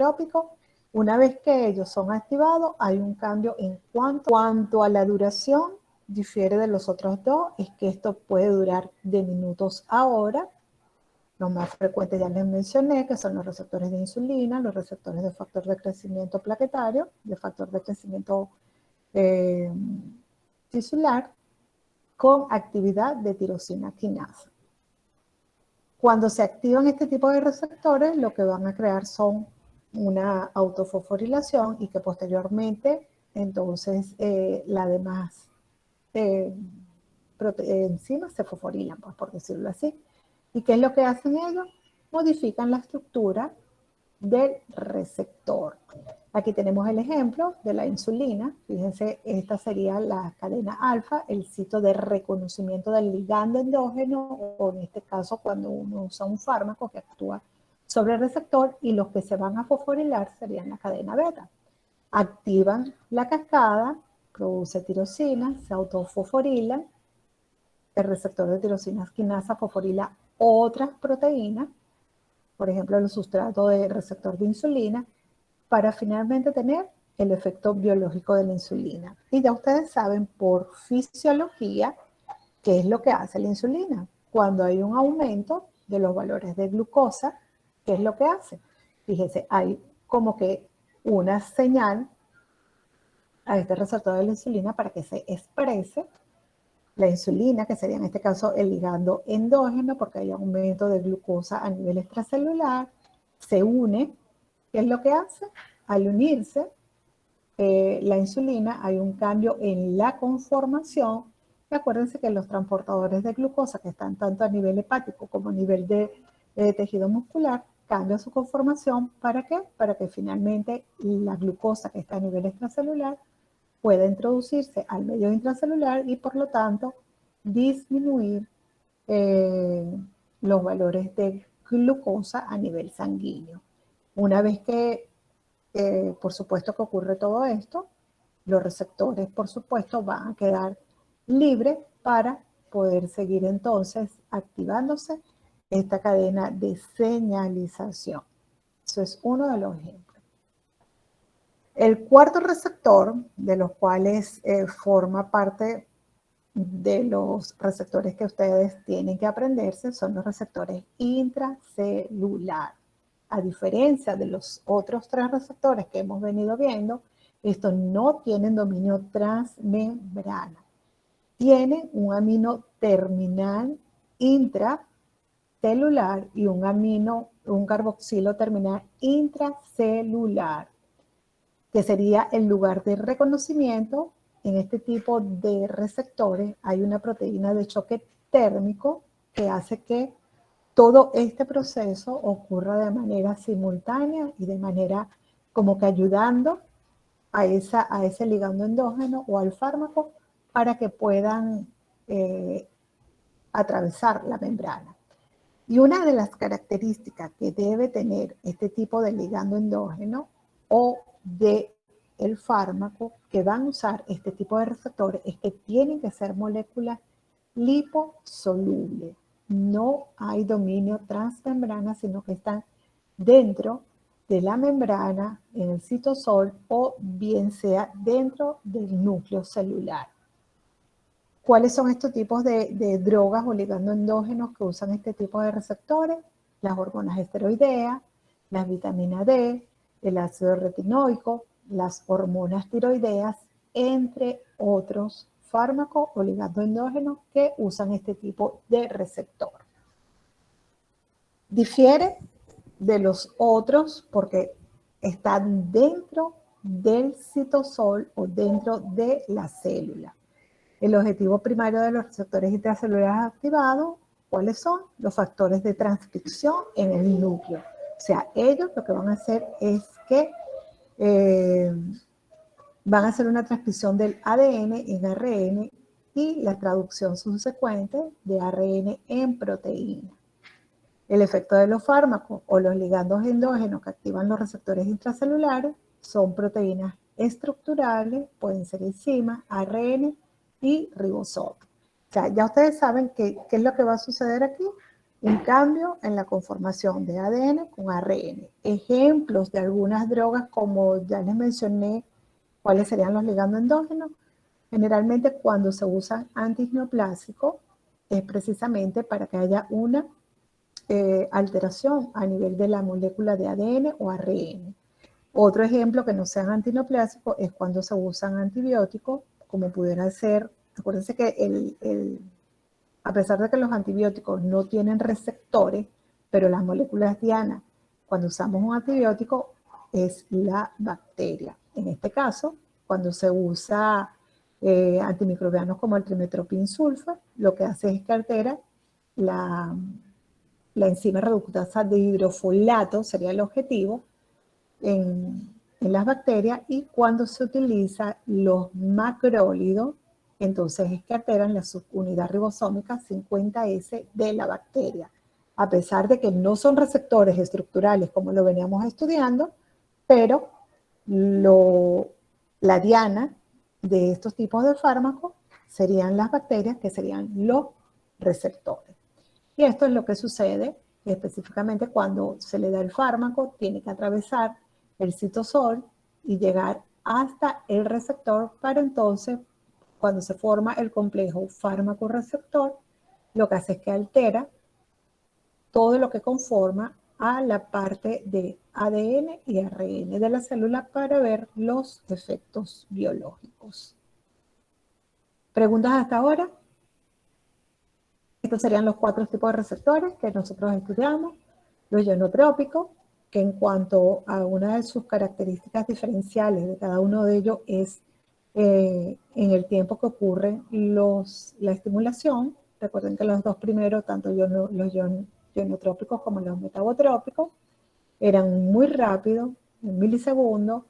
trópico. Una vez que ellos son activados, hay un cambio en cuanto a la duración, difiere de los otros dos, es que esto puede durar de minutos a horas. Los más frecuentes ya les mencioné, que son los receptores de insulina, los receptores de factor de crecimiento plaquetario, de factor de crecimiento tisular, con actividad de tirosina quinasa. Cuando se activan este tipo de receptores, lo que van a crear son una autofosforilación y que posteriormente, entonces, las demás enzimas se fosforilan, pues, por decirlo así. ¿Y qué es lo que hacen ellos? Modifican la estructura del receptor. Aquí tenemos el ejemplo de la insulina. Fíjense, esta sería la cadena alfa, el sitio de reconocimiento del ligando endógeno, o en este caso cuando uno usa un fármaco que actúa sobre el receptor, y los que se van a fosforilar serían la cadena beta. Activan la cascada, produce tirosina, se autofosforilan, el receptor de tirosina quinasa fosforila otras proteínas, por ejemplo el sustrato de receptor de insulina, para finalmente tener el efecto biológico de la insulina. Y ya ustedes saben por fisiología qué es lo que hace la insulina. Cuando hay un aumento de los valores de glucosa, ¿qué es lo que hace? Fíjense, hay como que una señal a este receptor de la insulina para que se exprese la insulina, que sería en este caso el ligando endógeno, porque hay aumento de glucosa a nivel extracelular, se une. ¿Qué es lo que hace? Al unirse la insulina, hay un cambio en la conformación. Y acuérdense que los transportadores de glucosa, que están tanto a nivel hepático como a nivel de tejido muscular, cambian su conformación. ¿Para qué? Para que finalmente la glucosa que está a nivel extracelular pueda introducirse al medio intracelular y por lo tanto disminuir los valores de glucosa a nivel sanguíneo. Una vez que, por supuesto que ocurre todo esto, los receptores, por supuesto, van a quedar libres para poder seguir entonces activándose esta cadena de señalización. Eso es uno de los ejemplos. El cuarto receptor, de los cuales forma parte de los receptores que ustedes tienen que aprenderse, son los receptores intracelulares. A diferencia de los otros tres receptores que hemos venido viendo, estos no tienen dominio transmembrana. Tienen un amino terminal intracelular y un carboxilo terminal intracelular, que sería el lugar de reconocimiento. En este tipo de receptores hay una proteína de choque térmico que hace que todo este proceso ocurra de manera simultánea y de manera como que ayudando a ese ligando endógeno o al fármaco para que puedan atravesar la membrana. Y una de las características que debe tener este tipo de ligando endógeno o de el fármaco que van a usar este tipo de receptores es que tienen que ser moléculas liposolubles. No hay dominio transmembrana, sino que están dentro de la membrana, en el citosol o bien sea dentro del núcleo celular. ¿Cuáles son estos tipos de drogas o ligando endógenos que usan este tipo de receptores? Las hormonas esteroideas, las vitaminas D, el ácido retinoico, las hormonas tiroideas, entre otros fármacos o ligando endógenos que usan este tipo de receptor. Difiere de los otros porque están dentro del citosol o dentro de la célula. El objetivo primario de los receptores intracelulares activados, ¿cuáles son? Los factores de transcripción en el núcleo. O sea, ellos lo que van a hacer es que van a hacer una transcripción del ADN en ARN y la traducción subsecuente de ARN en proteína. El efecto de los fármacos o los ligandos endógenos que activan los receptores intracelulares son proteínas estructurales, pueden ser enzimas, ARN y ribosomas. O sea, ya ustedes saben qué es lo que va a suceder aquí. un cambio en la conformación de ADN con ARN. Ejemplos de algunas drogas, como ya les mencioné, cuáles serían los ligandos endógenos. Generalmente cuando se usa antineoplásico es precisamente para que haya una alteración a nivel de la molécula de ADN o ARN. Otro ejemplo que no sean antineoplásicos es cuando se usan antibióticos, como pudiera ser, acuérdense que a pesar de que los antibióticos no tienen receptores, pero las moléculas diana, cuando usamos un antibiótico, es la bacteria. En este caso, cuando se usa antimicrobianos como el trimethoprim sulfa, lo que hace es que altera la enzima reductasa de hidrofolato, sería el objetivo, en las bacterias, y cuando se utiliza los macrólidos, entonces es que alteran la subunidad ribosómica 50S de la bacteria, a pesar de que no son receptores estructurales como lo veníamos estudiando, pero la diana de estos tipos de fármacos serían las bacterias, que serían los receptores. Y esto es lo que sucede específicamente cuando se le da el fármaco, tiene que atravesar el citosol y llegar hasta el receptor para entonces, cuando se forma el complejo fármaco-receptor, lo que hace es que altera todo lo que conforma a la parte de ADN y ARN de la célula para ver los efectos biológicos. ¿Preguntas hasta ahora? Estos serían los 4 tipos de receptores que nosotros estudiamos. Los ionotrópicos, que en cuanto a una de sus características diferenciales de cada uno de ellos es en el tiempo que ocurre la estimulación. Recuerden que los dos primeros, tanto los ionotrópicos como los metabotrópicos, eran muy rápidos, en milisegundos.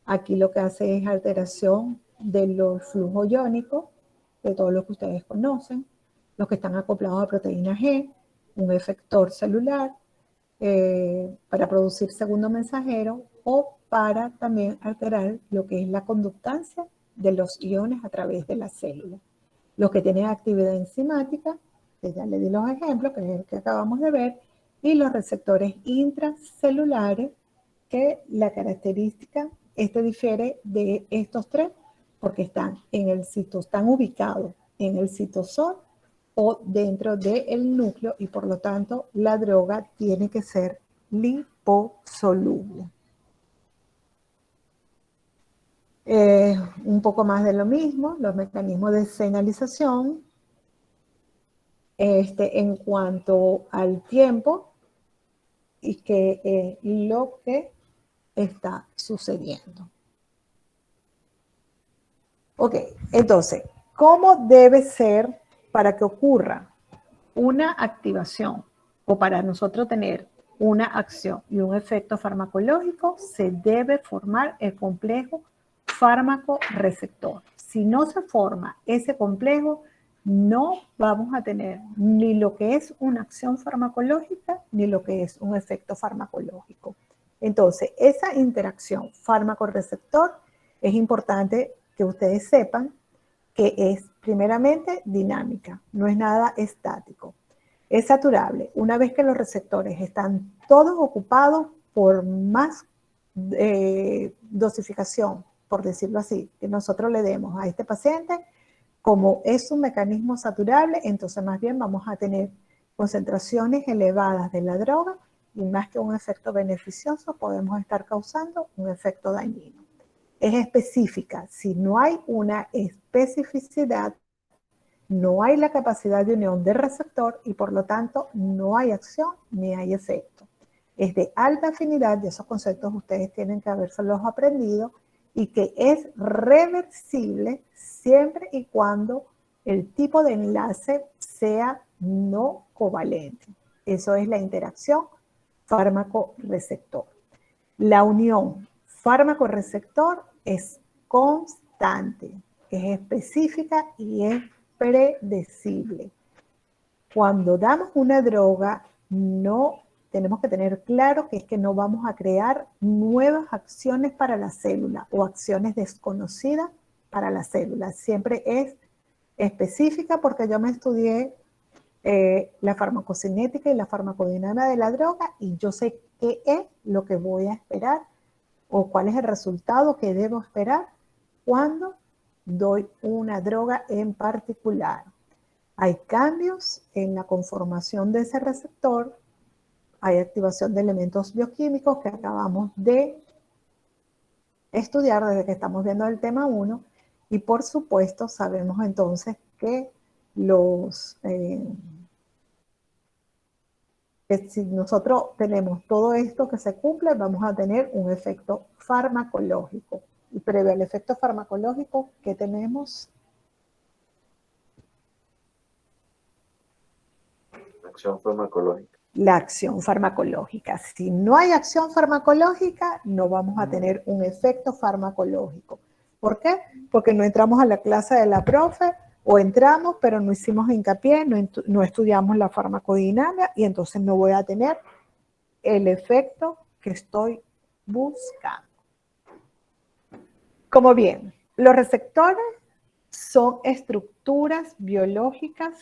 Aquí lo que hace es alteración de los flujos iónicos, de todo lo que ustedes conocen, los que están acoplados a proteína G, un efector celular, para producir segundo mensajero, o para también alterar lo que es la conductancia de los iones a través de la célula. Los que tienen actividad enzimática, que ya le di los ejemplos, que es el que acabamos de ver, y los receptores intracelulares, que la característica, difiere de estos tres, porque están ubicados en el citosol o dentro del núcleo, y por lo tanto la droga tiene que ser liposoluble. Un poco más de lo mismo, los mecanismos de señalización. En cuanto al tiempo y que es lo que está sucediendo. Ok, entonces, ¿cómo debe ser para que ocurra una activación o para nosotros tener una acción y un efecto farmacológico? Se debe formar el complejo fármaco-receptor. Si no se forma ese complejo, no vamos a tener ni lo que es una acción farmacológica ni lo que es un efecto farmacológico. Entonces, esa interacción fármaco-receptor es importante que ustedes sepan que es primeramente dinámica, no es nada estático. Es saturable. Una vez que los receptores están todos ocupados, por más dosificación, por decirlo así, que nosotros le demos a este paciente, como es un mecanismo saturable, entonces más bien vamos a tener concentraciones elevadas de la droga, y más que un efecto beneficioso podemos estar causando un efecto dañino. Es específica. Si no hay una especificidad, no hay la capacidad de unión del receptor y por lo tanto no hay acción ni hay efecto. Es de alta afinidad, y esos conceptos ustedes tienen que habérselos aprendido, y que es reversible siempre y cuando el tipo de enlace sea no covalente. Eso es la interacción fármaco-receptor. La unión fármaco-receptor es constante, es específica y es predecible. Cuando damos una droga, no tenemos que tener claro que es que no vamos a crear nuevas acciones para la célula o acciones desconocidas para la célula. Siempre es específica, porque yo me estudié la farmacocinética y la farmacodinámica de la droga y yo sé qué es lo que voy a esperar o cuál es el resultado que debo esperar cuando doy una droga en particular. Hay cambios en la conformación de ese receptor, hay activación de elementos bioquímicos que acabamos de estudiar desde que estamos viendo el tema 1 y por supuesto sabemos entonces que que si nosotros tenemos todo esto que se cumple, vamos a tener un efecto farmacológico. Y previo al efecto farmacológico, ¿qué tenemos? Acción farmacológica. La acción farmacológica. Si no hay acción farmacológica, no vamos a tener un efecto farmacológico. ¿Por qué? Porque no entramos a la clase de la profe o entramos, pero no hicimos hincapié, no estudiamos la farmacodinámica y entonces no voy a tener el efecto que estoy buscando. Como bien, los receptores son estructuras biológicas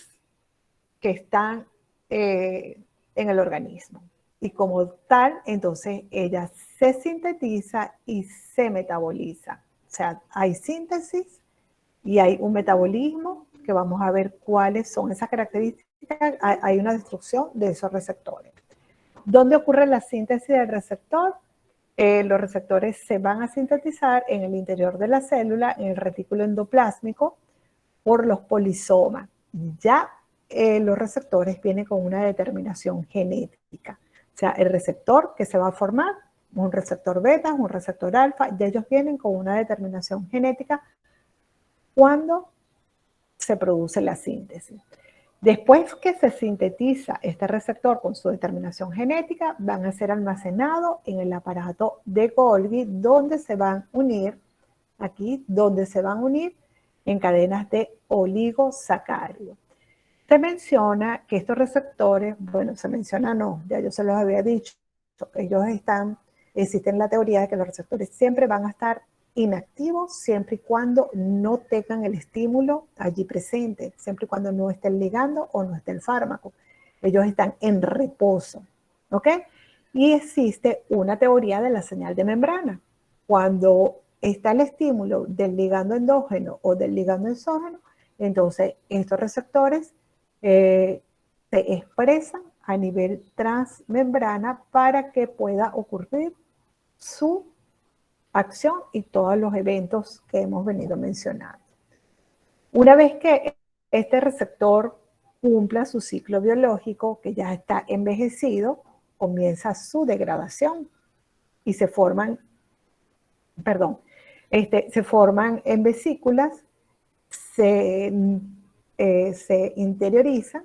que están en el organismo. Y como tal, entonces ella se sintetiza y se metaboliza. O sea, hay síntesis y hay un metabolismo que vamos a ver cuáles son esas características. Hay una destrucción de esos receptores. ¿Dónde ocurre la síntesis del receptor? Los receptores se van a sintetizar en el interior de la célula, en el retículo endoplásmico, por los polisomas. Ya los receptores vienen con una determinación genética. O sea, el receptor que se va a formar, un receptor beta, un receptor alfa, ya ellos vienen con una determinación genética cuando se produce la síntesis. Después que se sintetiza este receptor con su determinación genética, van a ser almacenados en el aparato de Golgi, donde se van a unir, aquí, donde se van a unir en cadenas de oligosacáridos. Se menciona que estos receptores, bueno, se menciona no, ya yo se los había dicho, existen la teoría de que los receptores siempre van a estar inactivos siempre y cuando no tengan el estímulo allí presente, siempre y cuando no esté el ligando o no esté el fármaco. Ellos están en reposo, ¿ok? Y existe una teoría de la señal de membrana. Cuando está el estímulo del ligando endógeno o del ligando exógeno, entonces estos receptores se expresan a nivel transmembrana para que pueda ocurrir su acción y todos los eventos que hemos venido mencionando. Una vez que este receptor cumpla su ciclo biológico, que ya está envejecido, comienza su degradación y se forman en vesículas, se interiorizan,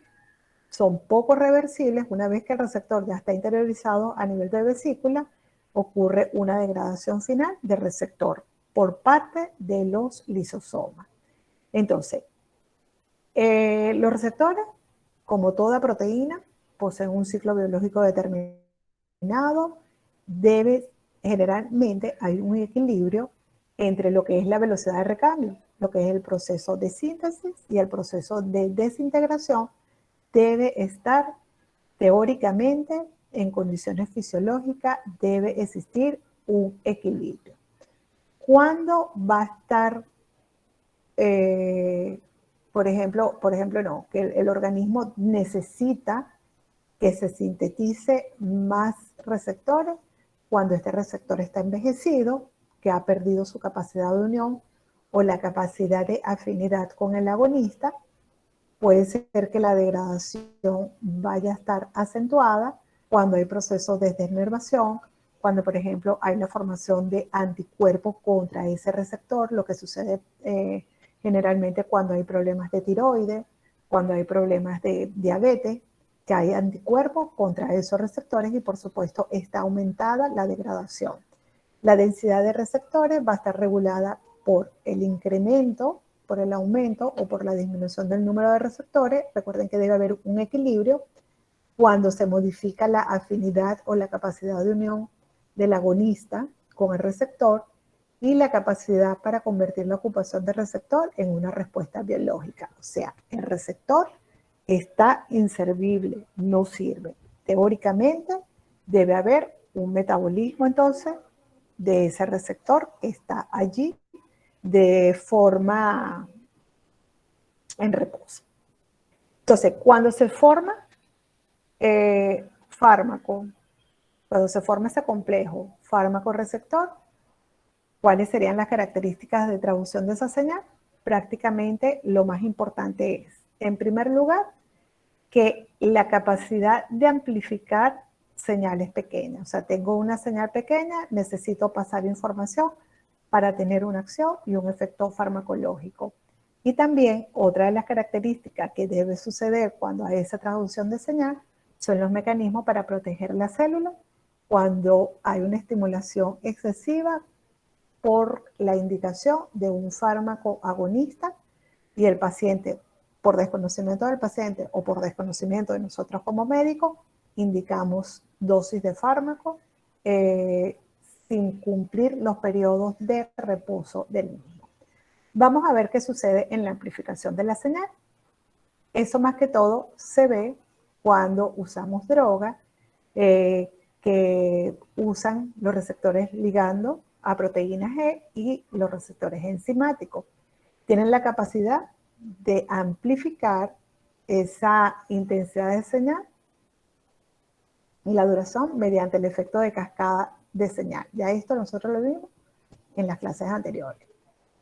son poco reversibles. Una vez que el receptor ya está interiorizado a nivel de vesícula, ocurre una degradación final del receptor por parte de los lisosomas. Entonces, los receptores, como toda proteína, poseen un ciclo biológico determinado. Generalmente hay un equilibrio entre lo que es la velocidad de recambio, lo que es el proceso de síntesis y el proceso de desintegración. Debe estar teóricamente en condiciones fisiológicas, debe existir un equilibrio. ¿Cuándo va a estar, por ejemplo, no, que el organismo necesita que se sintetice más receptores? Cuando este receptor está envejecido, que ha perdido su capacidad de unión o la capacidad de afinidad con el agonista, puede ser que la degradación vaya a estar acentuada cuando hay procesos de desnervación, cuando, por ejemplo, hay la formación de anticuerpos contra ese receptor, lo que sucede generalmente cuando hay problemas de tiroides, cuando hay problemas de diabetes, que hay anticuerpos contra esos receptores y, por supuesto, está aumentada la degradación. La densidad de receptores va a estar regulada por el incremento, por el aumento o por la disminución del número de receptores. Recuerden que debe haber un equilibrio cuando se modifica la afinidad o la capacidad de unión del agonista con el receptor y la capacidad para convertir la ocupación del receptor en una respuesta biológica. O sea, el receptor está inservible, no sirve. Teóricamente debe haber un metabolismo entonces de ese receptor que está allí de forma en reposo. Entonces, cuando se forma fármaco, cuando se forma ese complejo fármaco-receptor, ¿cuáles serían las características de traducción de esa señal? Prácticamente lo más importante es, en primer lugar, que la capacidad de amplificar señales pequeñas. O sea, tengo una señal pequeña, necesito pasar información para tener una acción y un efecto farmacológico. Y también otra de las características que debe suceder cuando hay esa traducción de señal son los mecanismos para proteger la célula cuando hay una estimulación excesiva por la indicación de un fármaco agonista y el paciente, por desconocimiento del paciente o por desconocimiento de nosotros como médicos, indicamos dosis de fármaco sin cumplir los periodos de reposo del mismo. Vamos a ver qué sucede en la amplificación de la señal. Eso más que todo se ve cuando usamos drogas que usan los receptores ligando a proteína G y los receptores enzimáticos. Tienen la capacidad de amplificar esa intensidad de señal y la duración mediante el efecto de cascada de señal. Ya esto nosotros lo vimos en las clases anteriores.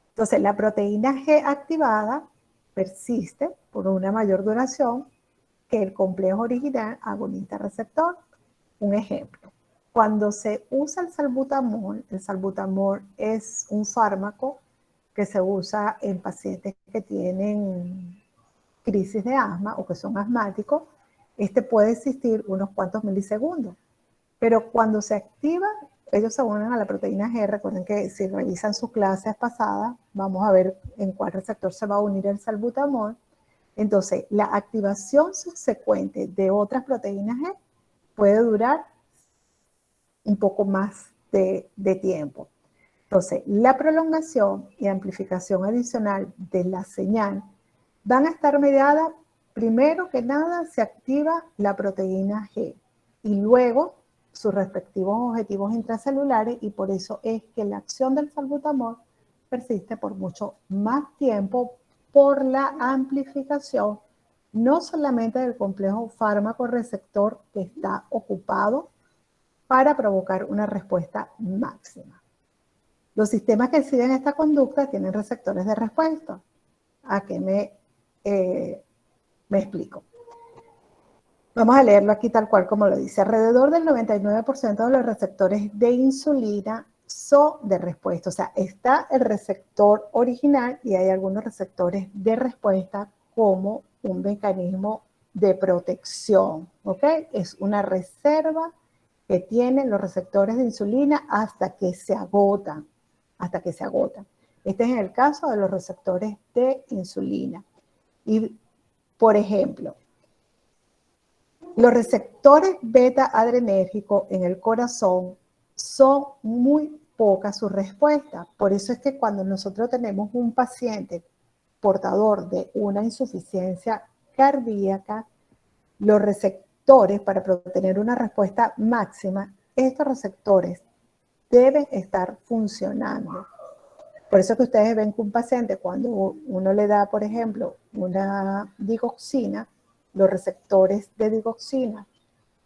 Entonces, la proteína G activada persiste por una mayor duración que el complejo original agonista-receptor. Un ejemplo, cuando se usa el salbutamol es un fármaco que se usa en pacientes que tienen crisis de asma o que son asmáticos. Este puede existir unos cuantos milisegundos, pero cuando se activa, ellos se unen a la proteína G. Recuerden que si revisan sus clases pasadas, vamos a ver en cuál receptor se va a unir el salbutamol. Entonces, la activación subsecuente de otras proteínas G puede durar un poco más de tiempo. Entonces, la prolongación y amplificación adicional de la señal van a estar mediadas, primero que nada, se activa la proteína G y luego sus respectivos objetivos intracelulares, y por eso es que la acción del salbutamol persiste por mucho más tiempo por la amplificación no solamente del complejo fármaco-receptor que está ocupado para provocar una respuesta máxima. Los sistemas que siguen esta conducta tienen receptores de respuesta. ¿A qué me explico? Vamos a leerlo aquí tal cual como lo dice. Alrededor del 99% de los receptores de insulina son de respuesta. O sea, está el receptor original y hay algunos receptores de respuesta como un mecanismo de protección. ¿Ok? Es una reserva que tienen los receptores de insulina hasta que se agotan. Hasta que se agotan. Este es el caso de los receptores de insulina. Y, por ejemplo, los receptores beta-adrenérgicos en el corazón son muy pocas sus respuestas. Por eso es que cuando nosotros tenemos un paciente portador de una insuficiencia cardíaca, los receptores, para obtener una respuesta máxima, estos receptores deben estar funcionando. Por eso que ustedes ven que un paciente, cuando uno le da, por ejemplo, una digoxina, los receptores de digoxina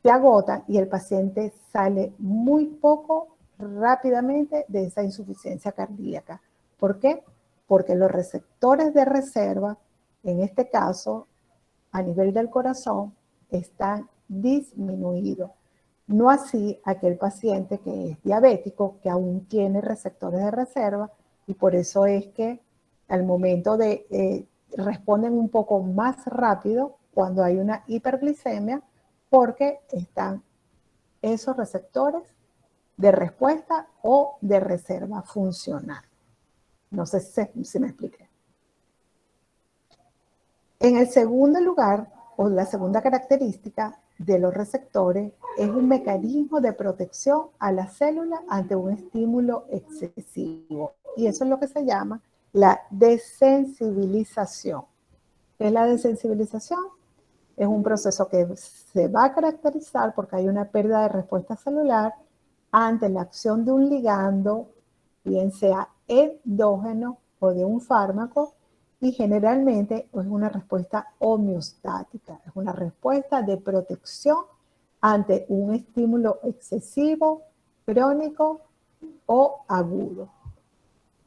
se agotan y el paciente sale muy poco rápidamente de esa insuficiencia cardíaca. ¿Por qué? Porque los receptores de reserva, en este caso, a nivel del corazón, están disminuidos. No así aquel paciente que es diabético, que aún tiene receptores de reserva, y por eso es que al momento de responden un poco más rápido cuando hay una hiperglicemia, porque están esos receptores de respuesta o de reserva funcional. No sé si me expliqué. En el segundo lugar, o la segunda característica de los receptores, es un mecanismo de protección a la célula ante un estímulo excesivo. Y eso es lo que se llama la desensibilización. ¿Qué es la desensibilización? Es un proceso que se va a caracterizar porque hay una pérdida de respuesta celular ante la acción de un ligando, bien sea endógeno o de un fármaco, y generalmente es una respuesta homeostática, es una respuesta de protección ante un estímulo excesivo, crónico o agudo.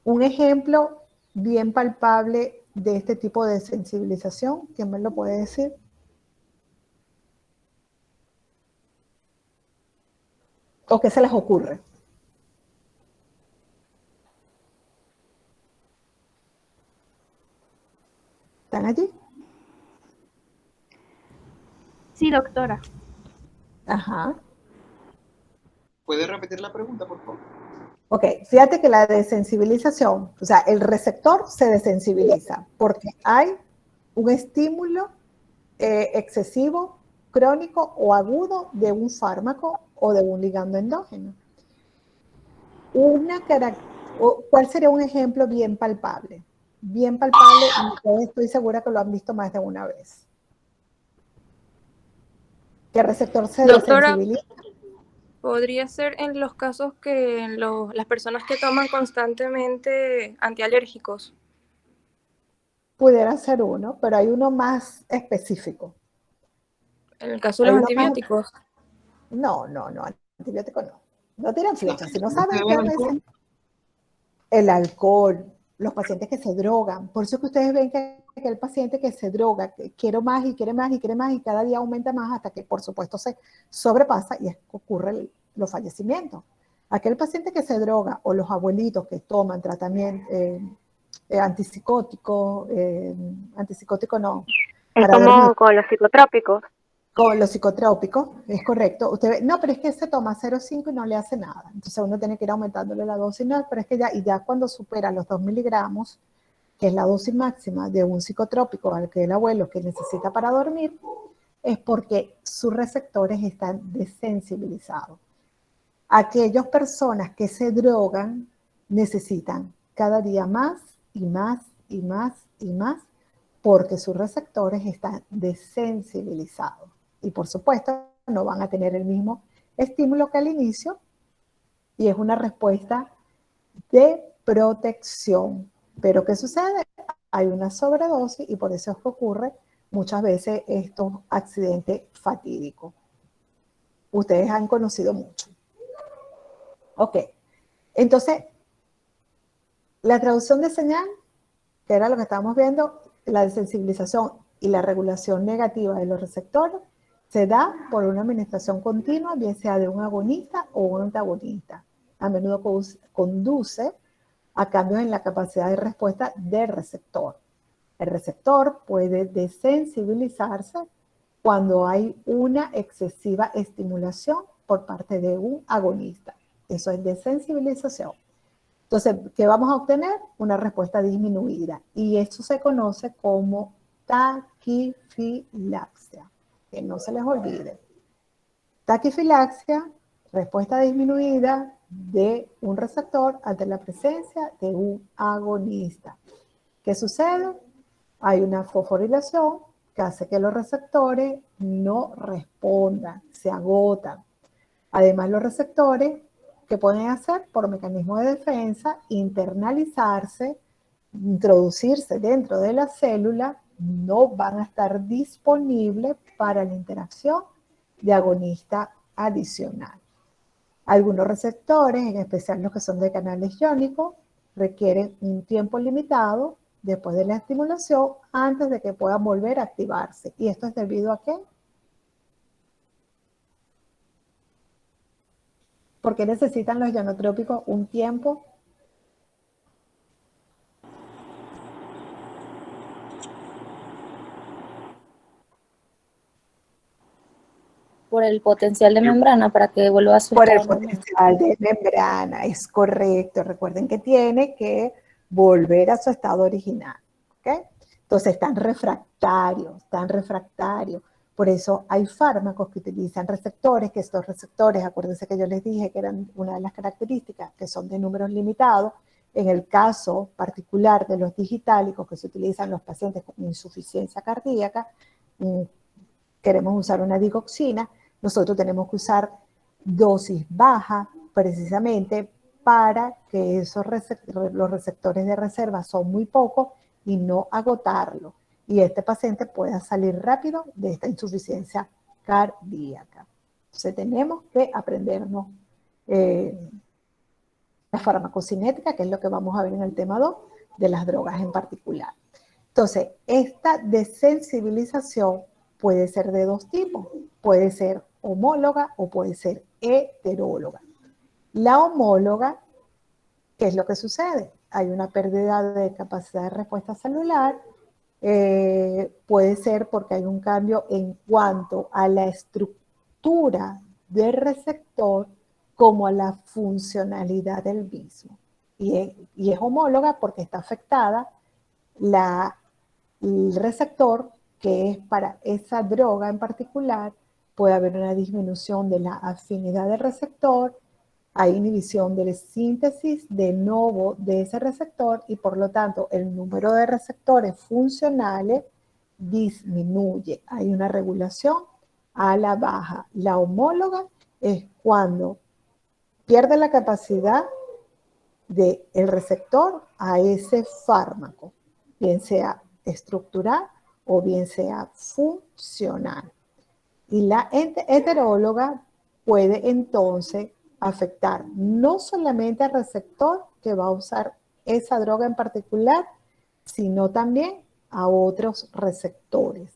Un ejemplo bien palpable de este tipo de sensibilización, ¿quién me lo puede decir? ¿O qué se les ocurre? ¿Están allí? Sí, doctora. Ajá. ¿Puede repetir la pregunta, por favor? Ok, fíjate que la desensibilización, o sea, el receptor se desensibiliza porque hay un estímulo excesivo, crónico o agudo de un fármaco o de un ligando endógeno. ¿Cuál sería un ejemplo bien palpable? Bien palpable, y estoy segura que lo han visto más de una vez. Que el receptor se Doctora, desensibiliza. podría ser en los casos que las personas que toman constantemente antialérgicos. Pudiera ser uno, pero hay uno más específico. En el caso de Hay los uno más. antibióticos. No, antibiótico no. No tiran flechas. Si no ¿No se saben ve qué el es alcohol? el alcohol, los pacientes que se drogan. Por eso que ustedes ven que el paciente que se droga, que quiere más y quiere más y quiere más y cada día aumenta más hasta que por supuesto se sobrepasa y ocurre los fallecimientos. Aquel paciente que se droga o los abuelitos que toman tratamiento antipsicótico no, Es para dormir, como con los psicotrópicos. con los psicotrópicos, es correcto. Usted ve, no, pero es que se toma 0,5 y no le hace nada. Entonces uno tiene que ir aumentándole la dosis, no, pero es que ya cuando supera los 2 miligramos, que es la dosis máxima de un psicotrópico al que el abuelo que necesita para dormir, es porque sus receptores están desensibilizados. Aquellas personas que se drogan necesitan cada día más y más y más y más porque sus receptores están desensibilizados. Y por supuesto no van a tener el mismo estímulo que al inicio y es una respuesta de protección. Pero ¿qué sucede? Hay una sobredosis y por eso es que ocurre muchas veces estos accidentes fatídicos. Ustedes han conocido mucho. Ok, entonces la traducción de señal, que era lo que estábamos viendo, la desensibilización y la regulación negativa de los receptores, se da por una administración continua, bien sea de un agonista o un antagonista. A menudo conduce a cambios en la capacidad de respuesta del receptor. El receptor puede desensibilizarse cuando hay una excesiva estimulación por parte de un agonista. Eso es desensibilización. Entonces, ¿qué vamos a obtener? Una respuesta disminuida. Y esto se conoce como taquifilaxia. Que no se les olvide. Taquifilaxia, respuesta disminuida de un receptor ante la presencia de un agonista. ¿Qué sucede? Hay una fosforilación que hace que los receptores no respondan, se agotan. Además, los receptores, ¿qué pueden hacer? Por mecanismo de defensa, internalizarse, introducirse dentro de la célula, no van a estar disponibles para la interacción de agonista adicional. Algunos receptores, en especial los que son de canales iónicos, requieren un tiempo limitado después de la estimulación antes de que puedan volver a activarse. ¿Y esto es debido a qué? Porque necesitan los ionotrópicos un tiempo. Por el potencial de membrana para que vuelva a su Por el estado normal. potencial de membrana, es correcto. Recuerden que tiene que volver a su estado original. ¿Okay? Entonces están refractarios, Por eso hay fármacos que utilizan receptores, que estos receptores, acuérdense que yo les dije que eran una de las características, que son de números limitados. En el caso particular de los digitálicos que se utilizan en los pacientes con insuficiencia cardíaca, queremos usar una digoxina, nosotros tenemos que usar dosis baja precisamente para que los receptores de reserva son muy pocos y no agotarlo. Y este paciente pueda salir rápido de esta insuficiencia cardíaca. Entonces tenemos que aprendernos la farmacocinética, que es lo que vamos a ver en el tema 2, de las drogas en particular. Entonces, esta desensibilización puede ser de dos tipos. Puede ser homóloga o puede ser heteróloga. La homóloga, ¿qué es lo que sucede? Hay una pérdida de capacidad de respuesta celular. Puede ser porque hay un cambio en cuanto a la estructura del receptor como a la funcionalidad del mismo. Y es homóloga porque está afectada el receptor, que es para esa droga en particular. Puede haber una disminución de la afinidad del receptor, hay inhibición de la síntesis de novo de ese receptor y por lo tanto el número de receptores funcionales disminuye. Hay una regulación a la baja. La homóloga es cuando pierde la capacidad del receptor a ese fármaco, bien sea estructural o bien sea funcional. Y la heteróloga puede entonces afectar no solamente al receptor que va a usar esa droga en particular, sino también a otros receptores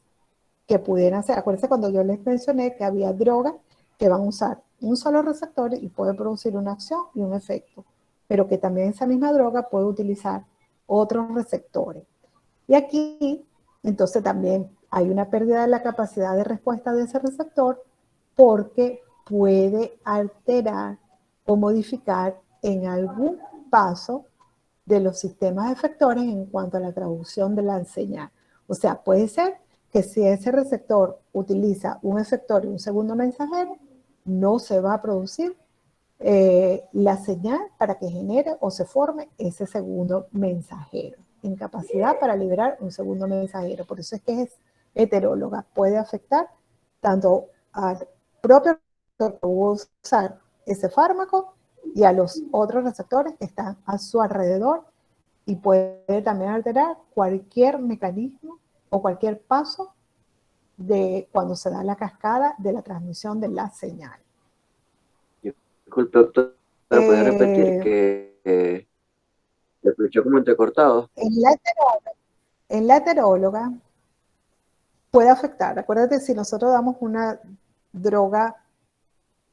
que pudieran ser. Acuérdense cuando yo les mencioné que había drogas que van a usar un solo receptor y puede producir una acción y un efecto, pero que también esa misma droga puede utilizar otros receptores. Y aquí, entonces también hay una pérdida de la capacidad de respuesta de ese receptor porque puede alterar o modificar en algún paso de los sistemas efectores en cuanto a la traducción de la señal. O sea, puede ser que si ese receptor utiliza un efector y un segundo mensajero, no se va a producir la señal para que genere o se forme ese segundo mensajero. Incapacidad para liberar un segundo mensajero. Por eso es que es heteróloga. Puede afectar tanto al propio receptor que va a usar ese fármaco y a los otros receptores que están a su alrededor y puede también alterar cualquier mecanismo o cualquier paso de cuando se da la cascada de la transmisión de la señal. Disculpe, doctor, ¿puede repetir que le escuchó como entrecortado? En la heteróloga puede afectar. Acuérdate, si nosotros damos una droga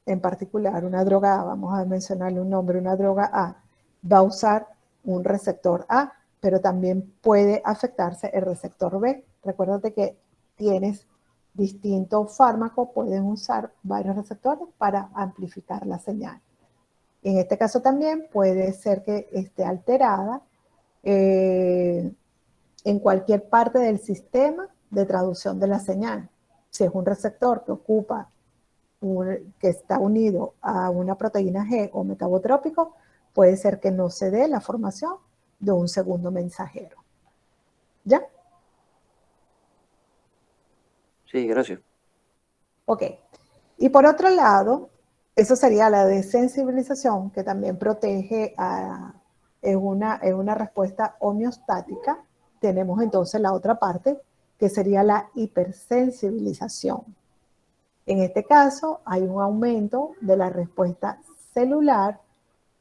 en particular, una droga A, vamos a mencionarle un nombre, una droga A, va a usar un receptor A, pero también puede afectarse el receptor B. Recuérdate que tienes distintos fármacos, pueden usar varios receptores para amplificar la señal. En este caso también puede ser que esté alterada en cualquier parte del sistema de traducción de la señal. Si es un receptor que ocupa, que está unido a una proteína G o metabotrópico, puede ser que no se dé la formación de un segundo mensajero. ¿Ya? Sí, gracias. Ok. Y por otro lado, eso sería la desensibilización, que también protege es una respuesta homeostática. Tenemos entonces la otra parte, que sería la hipersensibilización. En este caso, hay un aumento de la respuesta celular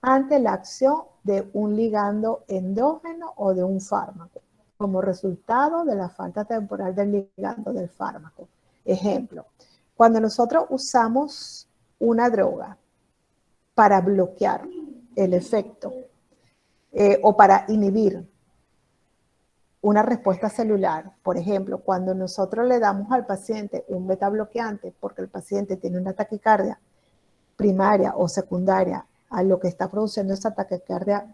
ante la acción de un ligando endógeno o de un fármaco, como resultado de la falta temporal del ligando del fármaco. Ejemplo, cuando nosotros usamos una droga para bloquear el efecto o para inhibir una respuesta celular, por ejemplo, cuando nosotros le damos al paciente un beta bloqueante porque el paciente tiene una taquicardia primaria o secundaria a lo que está produciendo esa taquicardia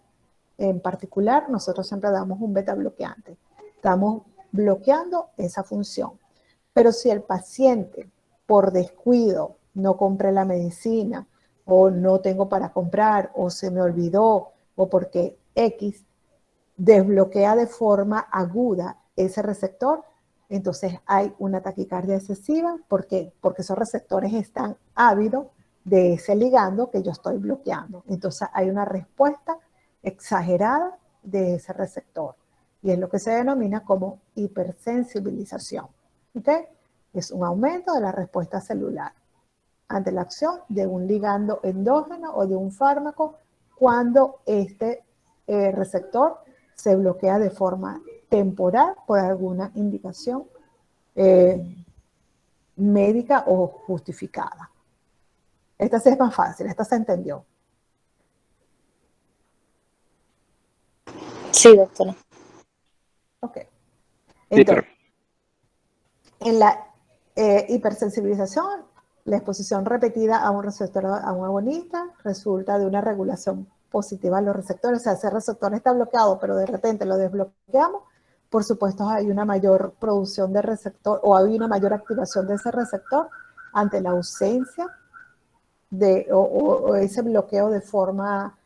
en particular, nosotros siempre damos un beta bloqueante. Estamos bloqueando esa función. Pero si el paciente por descuido no compré la medicina o no tengo para comprar o se me olvidó o porque X desbloquea de forma aguda ese receptor, entonces hay una taquicardia excesiva. ¿Por qué? Porque esos receptores están ávidos de ese ligando que yo estoy bloqueando. Entonces hay una respuesta exagerada de ese receptor. Y es lo que se denomina como hipersensibilización. ¿Ok? Es un aumento de la respuesta celular ante la acción de un ligando endógeno o de un fármaco cuando este receptor se bloquea de forma temporal por alguna indicación médica o justificada. Esta sí es más fácil, esta se entendió. Sí, doctora. Ok. Sí, Entonces, en la hipersensibilización, la exposición repetida a un receptor, a un agonista, resulta de una regulación positiva a los receptores. O sea, ese receptor está bloqueado, pero de repente lo desbloqueamos. Por supuesto, hay una mayor producción de receptor o hay una mayor activación de ese receptor ante la ausencia de, o ese bloqueo de forma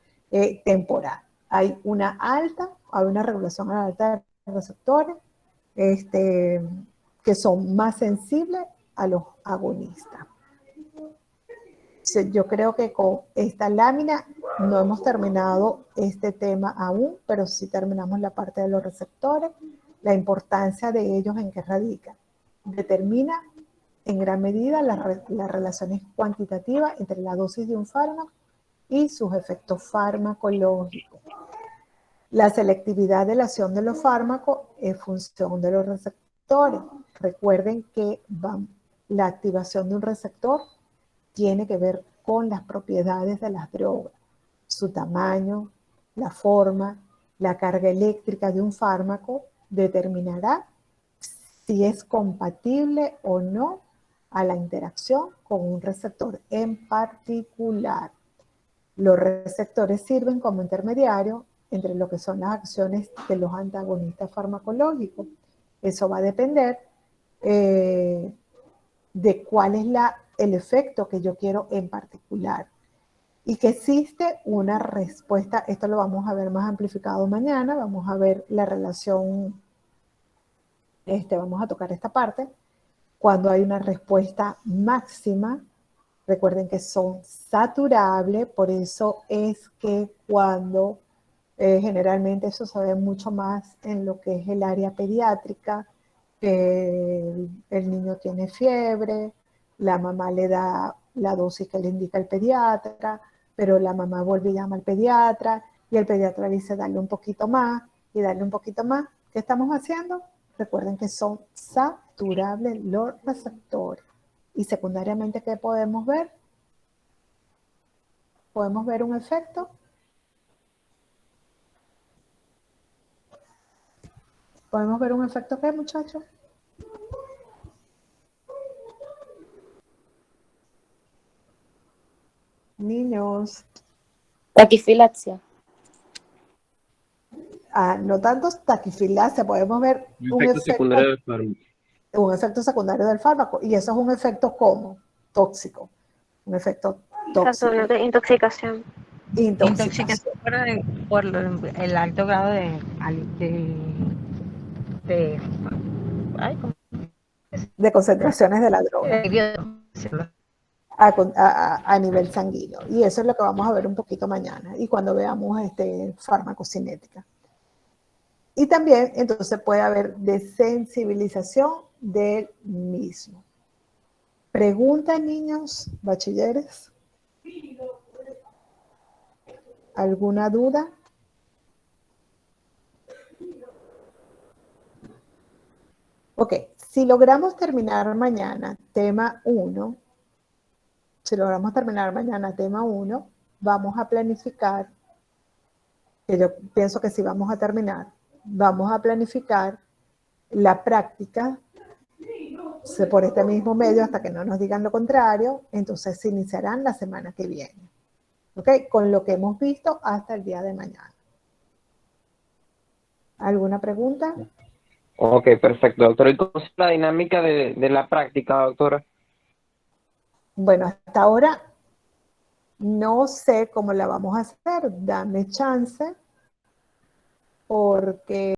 temporal. Hay una regulación alta de receptores que son más sensibles a los agonistas. Yo creo que con esta lámina no hemos terminado este tema aún, pero sí terminamos la parte de los receptores, la importancia de ellos en qué radica. Determina en gran medida las relaciones cuantitativas entre la dosis de un fármaco y sus efectos farmacológicos. La selectividad de la acción de los fármacos es función de los receptores. Recuerden que la activación de un receptor tiene que ver con las propiedades de las drogas, su tamaño, la forma, la carga eléctrica de un fármaco determinará si es compatible o no a la interacción con un receptor en particular. Los receptores sirven como intermediario entre lo que son las acciones de los antagonistas farmacológicos. Eso va a depender de cuál es el efecto que yo quiero en particular. Y que existe una respuesta, esto lo vamos a ver más amplificado mañana, vamos a ver la relación, vamos a tocar esta parte, cuando hay una respuesta máxima. Recuerden que son saturables, por eso es que cuando generalmente eso se ve mucho más en lo que es el área pediátrica, el niño tiene fiebre, la mamá le da la dosis que le indica el pediatra, pero la mamá vuelve y llama al pediatra y el pediatra dice darle un poquito más y darle un poquito más. ¿Qué estamos haciendo? Recuerden que son saturables los receptores. Y secundariamente, ¿qué podemos ver? ¿Podemos ver un efecto? ¿Podemos ver un efecto qué, muchachos? Niños. Taquifilaxia. No tanto taquifilaxia, podemos ver Un efecto secundario del fármaco. Un efecto secundario del fármaco. Y eso es un efecto ¿cómo? Tóxico. Un efecto tóxico. Trastornos de intoxicación. Intoxicación. por el alto grado De concentraciones de la droga a nivel sanguíneo. Y eso es lo que vamos a ver un poquito mañana y cuando veamos farmacocinética. Y también entonces puede haber desensibilización del mismo. Pregunta, niños, bachilleres. ¿Alguna duda? Ok, si logramos terminar mañana tema 1, vamos a planificar, que yo pienso que sí vamos a terminar, vamos a planificar la práctica por este mismo medio hasta que no nos digan lo contrario, entonces se iniciarán la semana que viene. ¿Ok? Con lo que hemos visto hasta el día de mañana. ¿Alguna pregunta? Ok, perfecto, doctora. ¿Y cómo es la dinámica de la práctica, doctora? Bueno, hasta ahora no sé cómo la vamos a hacer. Dame chance porque